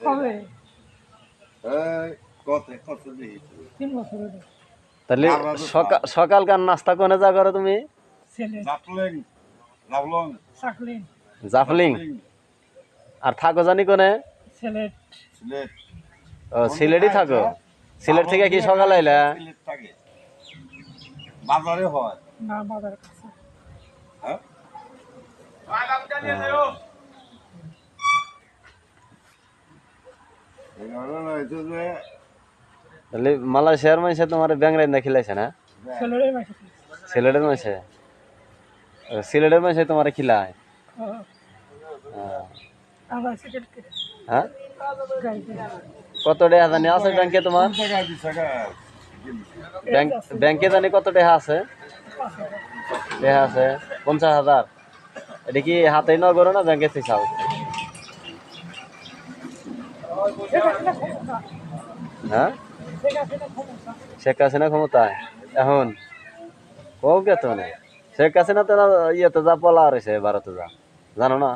কবে কত দিই 3 বছর হলো তাহলে সকালকার নাস্তা কোনে যা করো তুমি? ছেলে লাভলং চাকলিন জাফলিং। আর থাকো জানি কোনে? সিলেট সিলেট ও সিলেটই থাকো। সিলেট থেকে কি সকাল আইলা? সিলেট থাকে বাজারে হয় না বাজার কাছে হ্যাঁ তাহলে মালয়েশিয়ার মানুষে তোমার ব্যাংরাই না খিলাইছে না? ছেলেরই মাসে সিলেটের মানুষে সিলেটের মানুষে তোমার খিলায়। আবার সিলেট করে হ্যাঁ গাইতে কত টাকা জানি আছে ব্যাংকে তোমার? ব্যাংকে জানি কত টাকা আছে? টাকা আছে 50,000। এটা কি হাতেই নগর না ব্যাংকে চাও? হ্যাঁ শেখ হাসিনা ক্ষমতায় এখন কও কে তো শেখ হাসিনা তো ইয়েতে যা পলা রয়েছে ভারতে যা জানো না?